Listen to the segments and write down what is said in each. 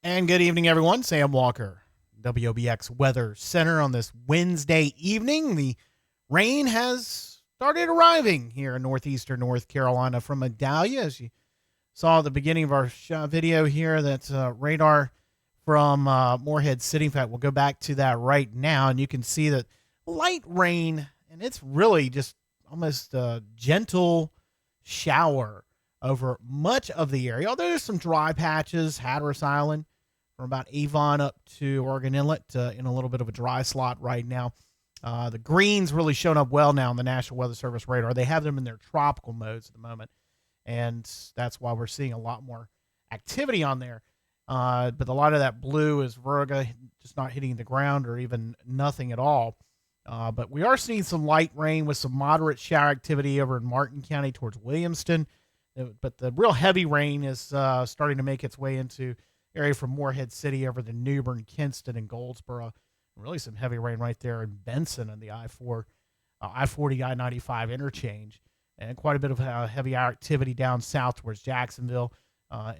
And good evening, everyone. Sam Walker, WOBX Weather Center on this Wednesday evening. The rain has started arriving here in northeastern North Carolina from Idalia. As you saw at the beginning of our video here, that's radar from Morehead City. In fact, we'll go back to that right now, and you can see that light rain, and it's really just almost a gentle shower over much of the area. Although there's some dry patches, Hatteras Island, from about Avon up to Oregon Inlet in a little bit of a dry slot right now. The green's really shown up well now on the National Weather Service radar. They have them in their tropical modes at the moment, and that's why we're seeing a lot more activity on there. But a lot of that blue is Virga, just not hitting the ground or even nothing at all. But we are seeing some light rain with some moderate shower activity over in Martin County towards Williamston. But the real heavy rain is starting to make its way into area from Morehead City over to Newbern, Kinston, and Goldsboro. Really some heavy rain right there in Benson and the I-40, I-95 interchange. And quite a bit of heavy activity down south towards Jacksonville,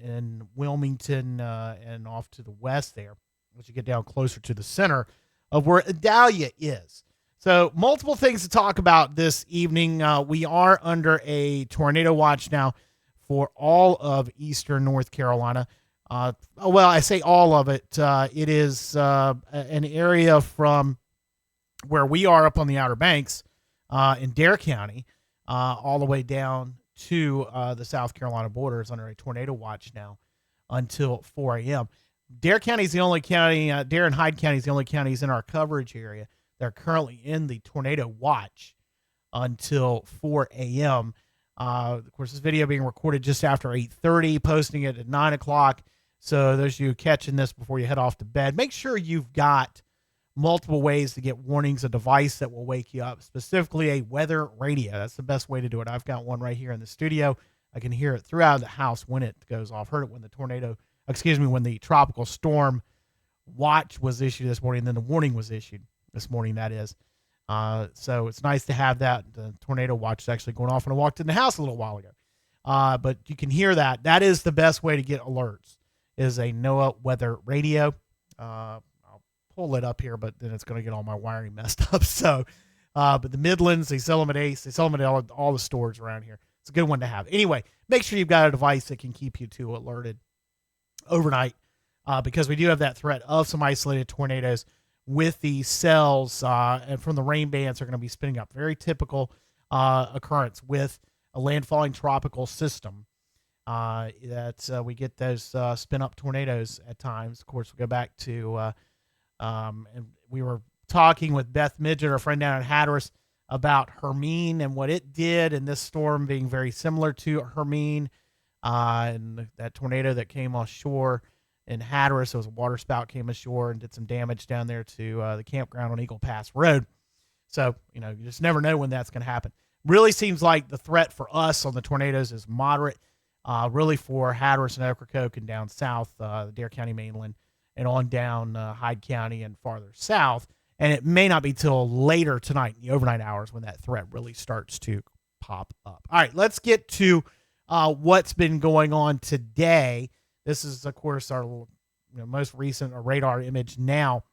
in Wilmington, and off to the west there, as you get down closer to the center of where Idalia is. So multiple things to talk about this evening. We are under a tornado watch now for all of eastern North Carolina. Well, I say all of it. It is an area from where we are up on the Outer Banks in Dare County all the way down to the South Carolina border is under a tornado watch now until 4 a.m. Dare County is the only county, Dare and Hyde County is the only counties in our coverage area that are currently in the tornado watch until 4 a.m. Of course, this video being recorded just after 8:30, posting it at 9 o'clock. So those of you catching this before you head off to bed, make sure you've got multiple ways to get warnings, a device that will wake you up, specifically a weather radio. That's the best way to do it. I've got one right here in the studio. I can hear it throughout the house when it goes off. Heard it when when the tropical storm watch was issued this morning, and then the warning was issued this morning, that is. So it's nice to have that. The tornado watch is actually going off, and I walked in the house a little while ago. But you can hear that. That is the best way to get alerts, is a NOAA weather radio. I'll pull it up here, but then it's going to get all my wiring messed up. So, but the Midlands, they sell them at Ace. They sell them at all the stores around here. It's a good one to have. Anyway, make sure you've got a device that can keep you alerted overnight, because we do have that threat of some isolated tornadoes with the cells, and from the rain bands are going to be spinning up. Very typical occurrence with a landfalling tropical system. That we get those spin-up tornadoes at times. Of course, we go back to, and we were talking with Beth Midget, our friend down in Hatteras, about Hermine and what it did, and this storm being very similar to Hermine, and that tornado that came ashore in Hatteras. It was a water spout came ashore and did some damage down there to the campground on Eagle Pass Road. So, you just never know when that's going to happen. Really seems like the threat for us on the tornadoes is moderate. Really for Hatteras and Ocracoke and down south, the Dare County mainland, and on down Hyde County and farther south. And it may not be till later tonight, in the overnight hours, when that threat really starts to pop up. All right, let's get to what's been going on today. This is, of course, our most recent radar image now.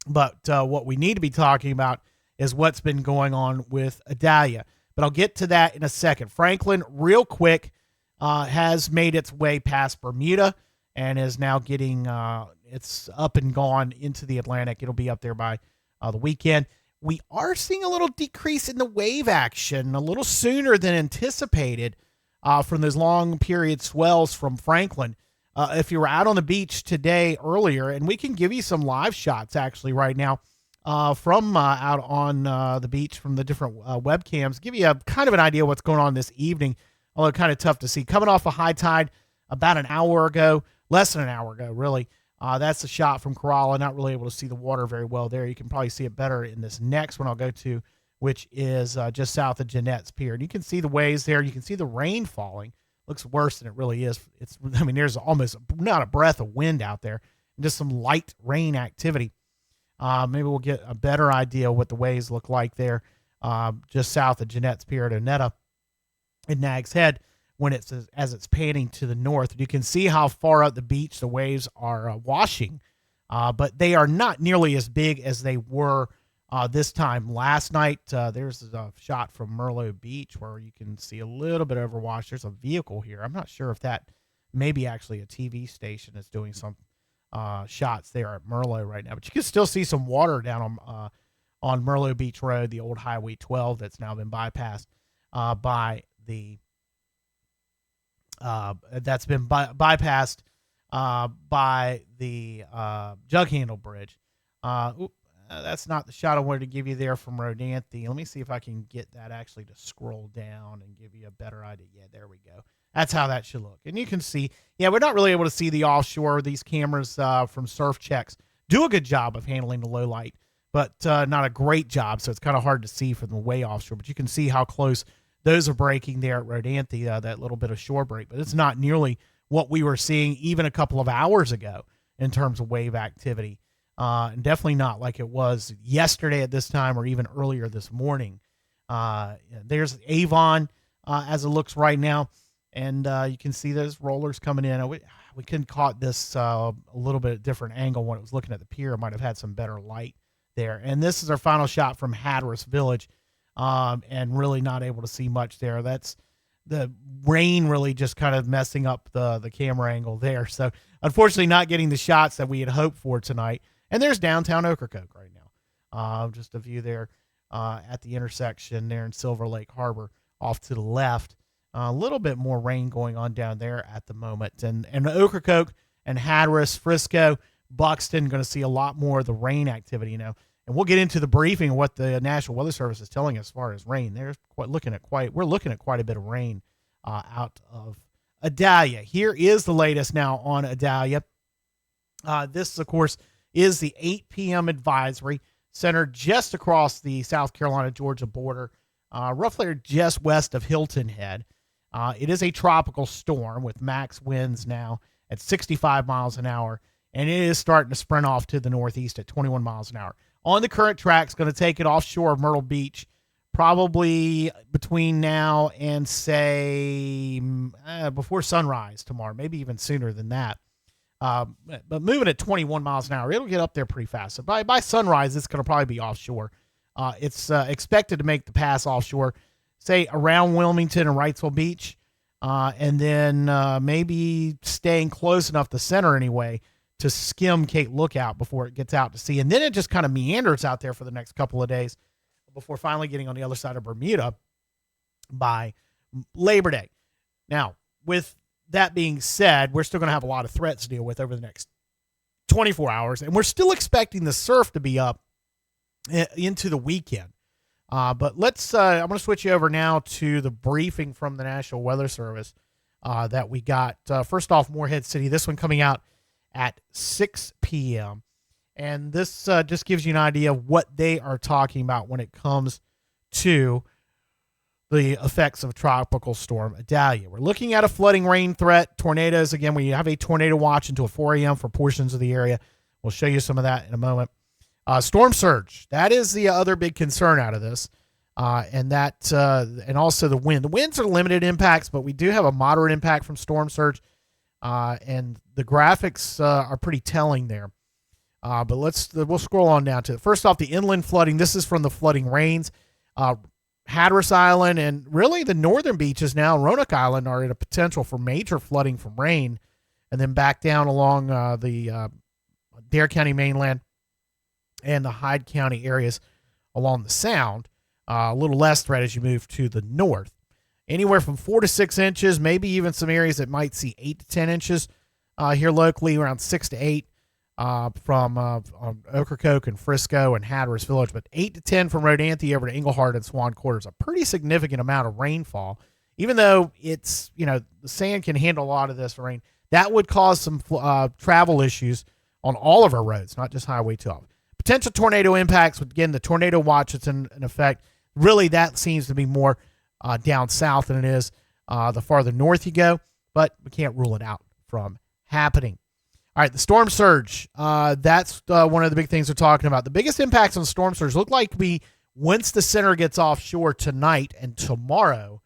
But what we need to be talking about is what's been going on with Idalia. But I'll get to that in a second. Franklin, real quick, has made its way past Bermuda and is now getting it's up and gone into the Atlantic. It'll be up there by the weekend. We are seeing a little decrease in the wave action, a little sooner than anticipated, from those long period swells from Franklin. If you were out on the beach today earlier, and we can give you some live shots actually right now from out on the beach from the different webcams, give you a kind of an idea what's going on this evening. Although kind of tough to see. Coming off a high tide about an hour ago, less than an hour ago, really. That's a shot from Corolla. Not really able to see the water very well there. You can probably see it better in this next one I'll go to, which is just south of Jeanette's Pier. And you can see the waves there. You can see the rain falling. Looks worse than it really is. There's almost not a breath of wind out there. Just some light rain activity. Maybe we'll get a better idea what the waves look like there just south of Jeanette's Pier at Onetta and Nag's Head when as it's panning to the north. You can see how far out the beach the waves are washing, but they are not nearly as big as they were this time last night. There's a shot from Merlot Beach where you can see a little bit overwash. There's a vehicle here. I'm not sure if that may be actually a TV station that's doing some shots there at Merlot right now, but you can still see some water down on Merlot Beach Road, the old Highway 12 that's now been bypassed by the bypassed by the Jug Handle Bridge. That's not the shot I wanted to give you there from Rodanthe. Let me see if I can get that actually to scroll down and give you a better idea. Yeah, there we go. That's how that should look. And you can see, yeah, we're not really able to see the offshore. These cameras from Surf Checks do a good job of handling the low light, but not a great job. So it's kind of hard to see from the way offshore. But you can see how close those are breaking there at Rodanthe, that little bit of shore break. But it's not nearly what we were seeing even a couple of hours ago in terms of wave activity. And definitely not like it was yesterday at this time or even earlier this morning. There's Avon as it looks right now. And you can see those rollers coming in. We couldn't caught this a little bit different angle when it was looking at the pier. It might have had some better light there. And this is our final shot from Hatteras Village, and really not able to see much there. That's the rain really just kind of messing up the camera angle there. So unfortunately not getting the shots that we had hoped for tonight. And there's downtown Ocracoke right now. Just a view there at the intersection there in Silver Lake Harbor off to the left. A little bit more rain going on down there at the moment. And Ocracoke and Hatteras, Frisco, Buxton going to see a lot more of the rain activity, And we'll get into the briefing of what the National Weather Service is telling us as far as rain. We're looking at quite a bit of rain out of Idalia. Here is the latest now on Idalia. This, of course, is the 8 p.m. advisory centered just across the South Carolina-Georgia border, roughly just west of Hilton Head. It is a tropical storm with max winds now at 65 miles an hour, and it is starting to sprint off to the northeast at 21 miles an hour. On the current track, it's going to take it offshore of Myrtle Beach, probably between now and, say, before sunrise tomorrow, maybe even sooner than that. But moving at 21 miles an hour, it'll get up there pretty fast. So by sunrise, it's going to probably be offshore. It's expected to make the pass offshore, say around Wilmington and Wrightsville Beach, and then maybe staying close enough to center anyway to skim Cape Lookout before it gets out to sea. And then it just kind of meanders out there for the next couple of days before finally getting on the other side of Bermuda by Labor Day. Now, with that being said, we're still going to have a lot of threats to deal with over the next 24 hours, and we're still expecting the surf to be up into the weekend. But I'm going to switch you over now to the briefing from the National Weather Service that we got. First off, Morehead City, this one coming out at 6 p.m. And this just gives you an idea of what they are talking about when it comes to the effects of Tropical Storm Idalia. We're looking at a flooding rain threat, tornadoes. Again, we have a tornado watch until 4 a.m. for portions of the area. We'll show you some of that in a moment. Storm surge, that is the other big concern out of this. And also the wind. The winds are limited impacts, but we do have a moderate impact from storm surge. And the graphics are pretty telling there. But we'll scroll on down to it. First off, the inland flooding. This is from the flooding rains. Hatteras Island and really the northern beaches now, Roanoke Island, are at a potential for major flooding from rain. And then back down along the Dare County mainland and the Hyde County areas along the Sound. A little less threat as you move to the north. Anywhere from 4 to 6 inches, maybe even some areas that might see 8 to 10 inches here locally, around 6 to 8 from Ocracoke and Frisco and Hatteras Village, but 8 to 10 from Rodanthe over to Englehart and Swan Quarters. A pretty significant amount of rainfall, even though it's, the sand can handle a lot of this rain. That would cause some travel issues on all of our roads, not just Highway 12. Potential tornado impacts, again, the tornado watch that's in effect. Really, that seems to be more down south than it is the farther north you go, but we can't rule it out from happening. All right, the storm surge, that's one of the big things we're talking about. The biggest impacts on storm surge look like to be Once the center gets offshore tonight and tomorrow,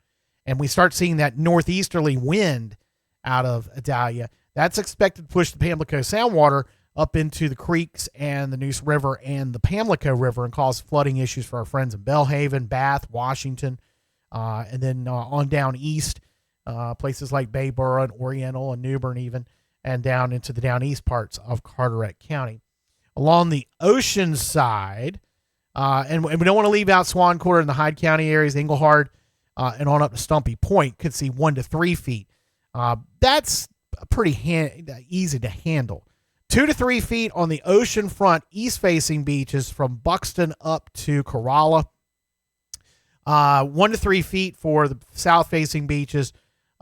and we start seeing that northeasterly wind out of Idalia, that's expected to push the Pamlico Sound water up into the creeks and the Neuse River and the Pamlico River and cause flooding issues for our friends in Belhaven, Bath, Washington, and then on down east, places like Bayboro and Oriental and New Bern even, and down into the down east parts of Carteret County. Along the ocean side, and we don't want to leave out Swan Quarter and the Hyde County areas, Englehart, and on up to Stumpy Point, could see 1 to 3 feet. That's pretty easy to handle. 2 to 3 feet on the ocean front, east-facing beaches from Buxton up to Corolla. 1 to 3 feet for the south-facing beaches,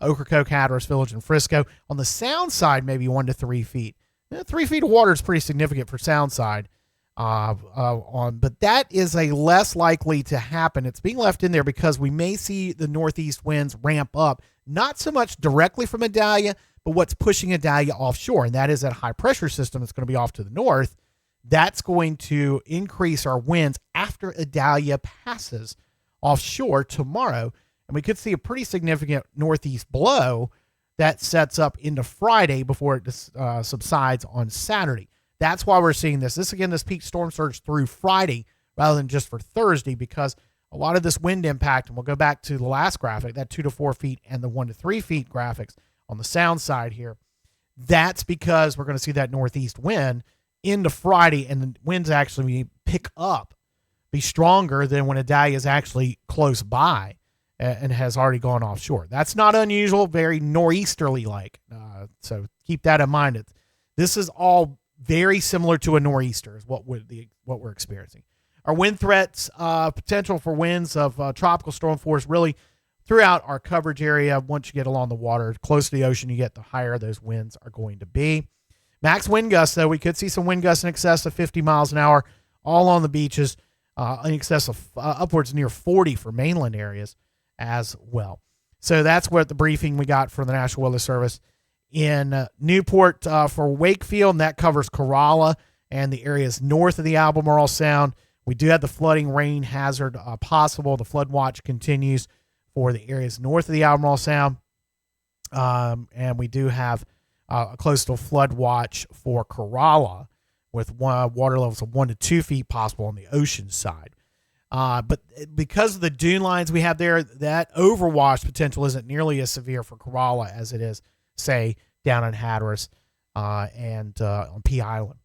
Ocracoke, Hatteras, Village, and Frisco. On the sound side, maybe 1 to 3 feet. 3 feet of water is pretty significant for sound side. But that is a less likely to happen. It's being left in there because we may see the northeast winds ramp up, not so much directly from Idalia, but what's pushing Idalia offshore, and that is that high pressure system that's going to be off to the north. That's going to increase our winds after Idalia passes offshore tomorrow, and we could see a pretty significant northeast blow that sets up into Friday before it subsides on Saturday. That's why we're seeing this. This peak storm surge through Friday rather than just for Thursday, because a lot of this wind impact, and we'll go back to the last graphic, that 2 to 4 feet and the 1 to 3 feet graphics on the sound side here. That's because we're going to see that northeast wind into Friday, and the winds actually pick up, be stronger than when Idalia is actually close by and has already gone offshore. That's not unusual, very nor'easterly like. So keep that in mind. This is all very similar to a nor'easter is what we're experiencing. Our wind threats, potential for winds of tropical storm force really throughout our coverage area. Once you get along the water, close to the ocean you get, the higher those winds are going to be. Max wind gusts, though, we could see some wind gusts in excess of 50 miles an hour all on the beaches, in excess of upwards near 40 for mainland areas as well. So that's what the briefing we got from the National Weather Service in Newport for Wakefield, and that covers Corolla and the areas north of the Albemarle Sound. We do have the flooding rain hazard possible. The flood watch continues for the areas north of the Albemarle Sound, and we do have a coastal flood watch for Corolla with water levels of 1 to 2 feet possible on the ocean side. But because of the dune lines we have there, that overwash potential isn't nearly as severe for Corolla as it is, say, down in Hatteras and on Pea Island.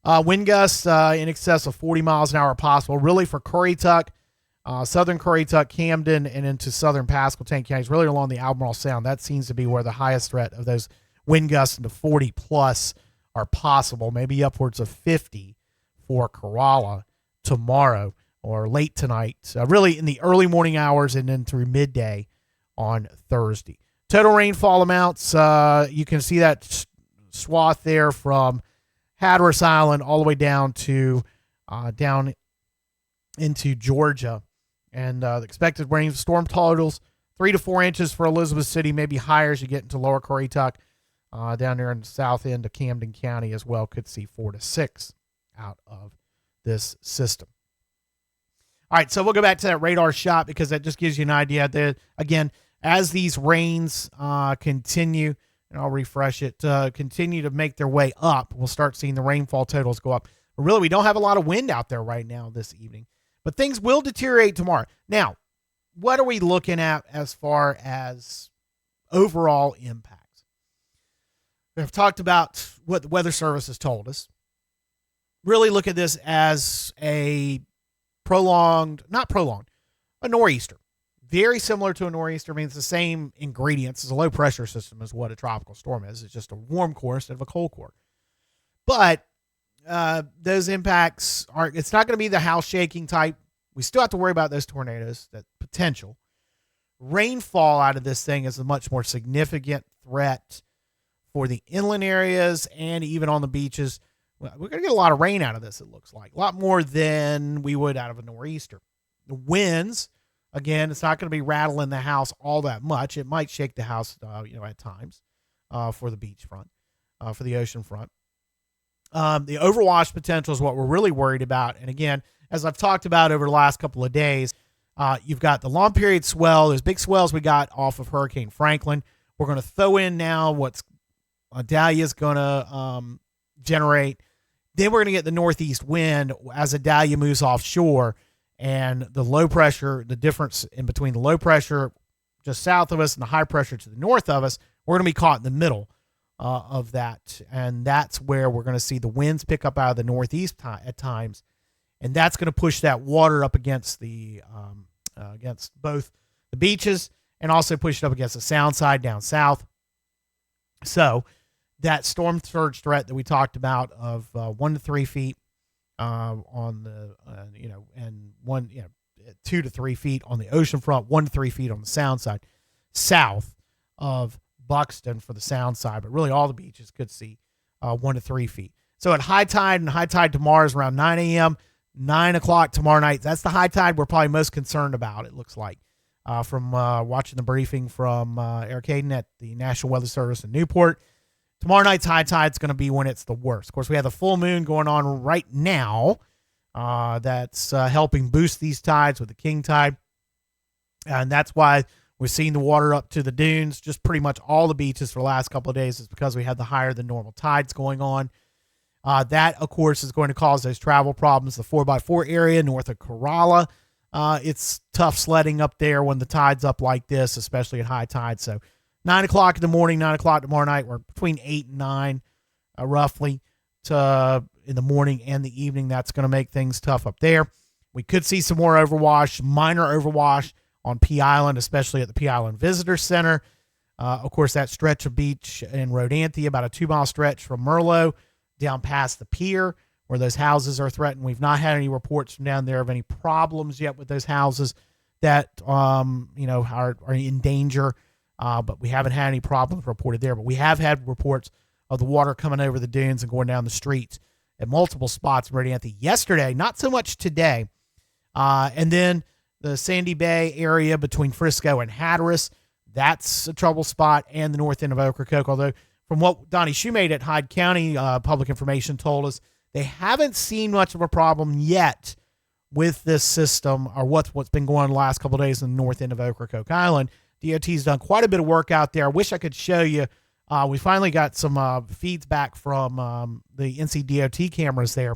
Wind gusts in excess of 40 miles an hour possible, really for Currituck, southern Currituck, Camden, and into southern Pasquotank counties, really along the Albemarle Sound. That seems to be where the highest threat of those wind gusts into 40 plus are possible, maybe upwards of 50 for Corolla tomorrow or late tonight, really in the early morning hours and then through midday on Thursday. Total rainfall amounts, you can see that swath there from Hatteras Island all the way down to down into Georgia. And the expected rain storm totals, 3 to 4 inches for Elizabeth City, maybe higher as you get into lower Currituck. Down there in the south end of Camden County as well, could see 4 to 6 out of this system. All right, so we'll go back to that radar shot because that just gives you an idea that, again, as these rains continue, and I'll refresh it, continue to make their way up, we'll start seeing the rainfall totals go up. But really, we don't have a lot of wind out there right now this evening, but things will deteriorate tomorrow. Now, what are we looking at as far as overall impacts? We've talked about what the Weather Service has told us. Really look at this as a a nor'easter. Very similar to a nor'easter, means the same ingredients as a low pressure system is what a tropical storm is. It's just a warm core instead of a cold core. But those impacts it's not going to be the house shaking type. We still have to worry about those tornadoes, that potential. Rainfall out of this thing is a much more significant threat for the inland areas and even on the beaches. We're going to get a lot of rain out of this, it looks like. A lot more than we would out of a nor'easter. The winds, again, it's not going to be rattling the house all that much. It might shake the house, at times for the beachfront, for the ocean front. The overwash potential is what we're really worried about. And again, as I've talked about over the last couple of days, you've got the long period swell, those big swells we got off of Hurricane Franklin. We're going to throw in now what's Idalia is going to generate. Then we're going to get the northeast wind as Idalia moves offshore, and the low pressure, the difference in between the low pressure just south of us and the high pressure to the north of us, we're going to be caught in the middle of that. And that's where we're going to see the winds pick up out of the northeast at times. And that's going to push that water up against against both the beaches and also push it up against the sound side down south. So that storm surge threat that we talked about of 1 to 3 feet on the, and 2 to 3 feet on the ocean front, 1 to 3 feet on the sound side, south of Buxton for the sound side, but really all the beaches could see 1 to 3 feet. So at high tide, and high tide tomorrow is around 9 a.m., 9 o'clock tomorrow night. That's the high tide we're probably most concerned about, it looks like, from watching the briefing from Eric Hayden at the National Weather Service in Newport. Tomorrow night's high tide is going to be when it's the worst. Of course, we have the full moon going on right now. That's helping boost these tides with the king tide. And that's why we're seeing the water up to the dunes. Just pretty much all the beaches for the last couple of days is because we have the higher than normal tides going on. That, of course, is going to cause those travel problems. The 4x4 area north of Kerala, it's tough sledding up there when the tide's up like this, especially at high tide. So 9 o'clock in the morning, 9 o'clock tomorrow night, we're between 8 and 9 roughly in the morning and the evening. That's going to make things tough up there. We could see some more overwash, minor overwash on Pea Island, especially at the Pea Island Visitor Center. Of course, that stretch of beach in Rodanthe, about a 2-mile stretch from Merlot down past the pier where those houses are threatened. We've not had any reports from down there of any problems yet with those houses that, are in danger. But we haven't had any problems reported there. But we have had reports of the water coming over the dunes and going down the streets at multiple spots in Rodanthe yesterday, not so much today. And then the Sandy Bay area between Frisco and Hatteras, that's a trouble spot, and the north end of Ocracoke. Although from what Donnie Shoemate at Hyde County Public Information told us, they haven't seen much of a problem yet with this system or what's been going on the last couple of days in the north end of Ocracoke Island. DOT's done quite a bit of work out there. I wish I could show you. We finally got some feeds back from the NCDOT cameras there,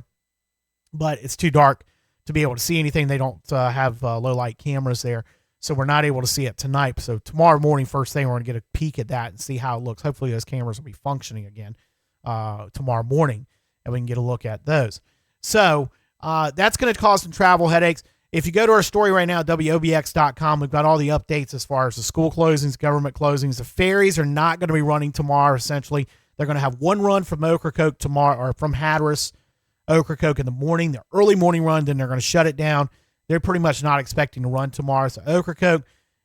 but it's too dark to be able to see anything. They don't have low light cameras there, so we're not able to see it tonight. So tomorrow morning, first thing, we're going to get a peek at that and see how it looks. Hopefully those cameras will be functioning again tomorrow morning, and we can get a look at those. So that's going to cause some travel headaches. If you go to our story right now at WOBX.com, we've got all the updates as far as the school closings, government closings. The ferries are not going to be running tomorrow, essentially. They're going to have one run from Ocracoke tomorrow, or from Hatteras, Ocracoke in the morning, the early morning run, then they're going to shut it down. They're pretty much not expecting to run tomorrow. So Ocracoke,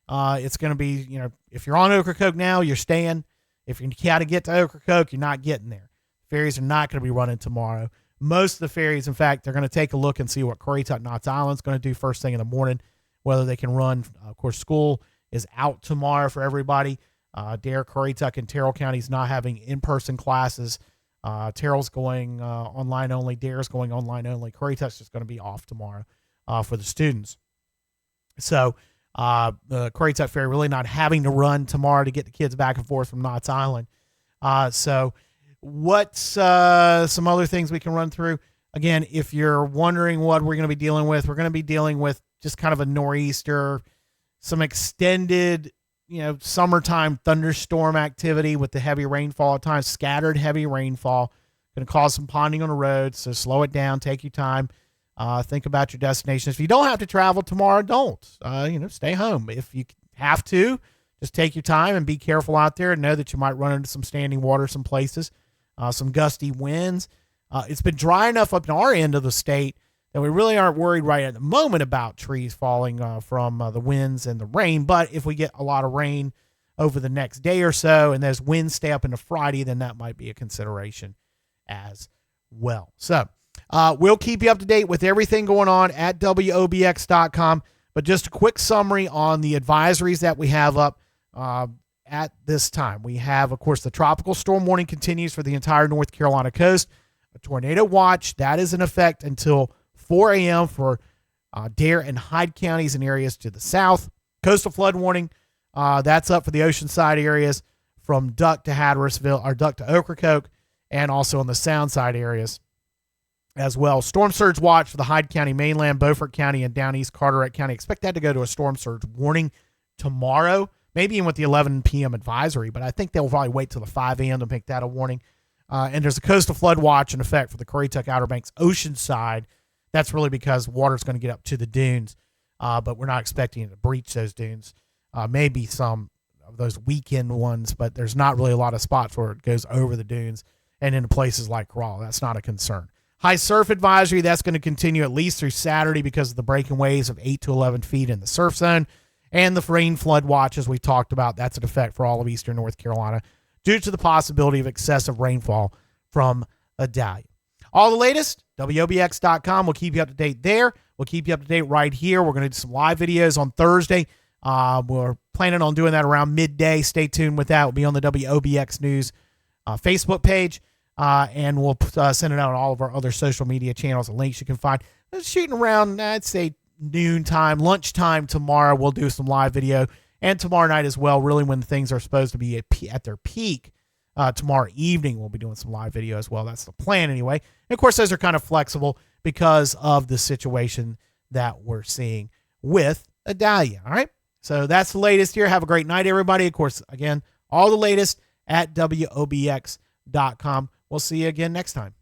it's going to be, if you're on Ocracoke now, you're staying. If you got to get to Ocracoke, you're not getting there. Ferries are not going to be running tomorrow. Most of the ferries, in fact, they're going to take a look and see what Currituck Knott's Island's going to do first thing in the morning, whether they can run. Of course, school is out tomorrow for everybody. Dare, Currituck, and Terrell counties not having in-person classes. Terrell's going online only. Dare's going online only. Currituck's just going to be off tomorrow for the students. So the Currituck ferry really not having to run tomorrow to get the kids back and forth from Knott's Island. So what's some other things we can run through? Again, if you're wondering what we're going to be dealing with, we're going to be dealing with just kind of a nor'easter, some extended, summertime thunderstorm activity with the heavy rainfall at times, scattered heavy rainfall, going to cause some ponding on the road. So slow it down, take your time, think about your destination. If you don't have to travel tomorrow, don't, stay home. If you have to, just take your time and be careful out there and know that you might run into some standing water some places. Some gusty winds. It's been dry enough up in our end of the state that we really aren't worried right at the moment about trees falling from the winds and the rain. But if we get a lot of rain over the next day or so and those winds stay up into Friday, then that might be a consideration as well. So we'll keep you up to date with everything going on at WOBX.com. But just a quick summary on the advisories that we have up at this time. We have, of course, the tropical storm warning continues for the entire North Carolina coast. A tornado watch, that is in effect until 4 a.m. for Dare and Hyde counties and areas to the south. Coastal flood warning, that's up for the oceanside areas from Duck to Hatterisville, or Duck to Ocracoke, and also on the sound side areas as well. Storm surge watch for the Hyde County mainland, Beaufort County, and down east Carteret County. Expect that to go to a storm surge warning tomorrow, maybe even with the 11 p.m. advisory, but I think they'll probably wait till the 5 a.m. to make that a warning. And there's a coastal flood watch in effect for the Currituck Outer Banks ocean side. That's really because water's going to get up to the dunes, but we're not expecting it to breach those dunes. Maybe some of those weekend ones, but there's not really a lot of spots where it goes over the dunes and into places like Crawl. That's not a concern. High surf advisory, that's going to continue at least through Saturday because of the breaking waves of 8 to 11 feet in the surf zone. And the rain flood watch, as we talked about, that's in effect for all of eastern North Carolina due to the possibility of excessive rainfall from Idalia. All the latest, WOBX.com. We'll keep you up to date there. We'll keep you up to date right here. We're going to do some live videos on Thursday. We're planning on doing that around midday. Stay tuned with that. We'll be on the WOBX News Facebook page. And we'll send it out on all of our other social media channels and links you can find. It's shooting around, I'd say, noontime, lunchtime tomorrow. We'll do some live video. And tomorrow night as well, really when things are supposed to be at their peak. Tomorrow evening, we'll be doing some live video as well. That's the plan anyway. And, of course, those are kind of flexible because of the situation that we're seeing with Idalia. All right? So that's the latest here. Have a great night, everybody. Of course, again, all the latest at WOBX.com. We'll see you again next time.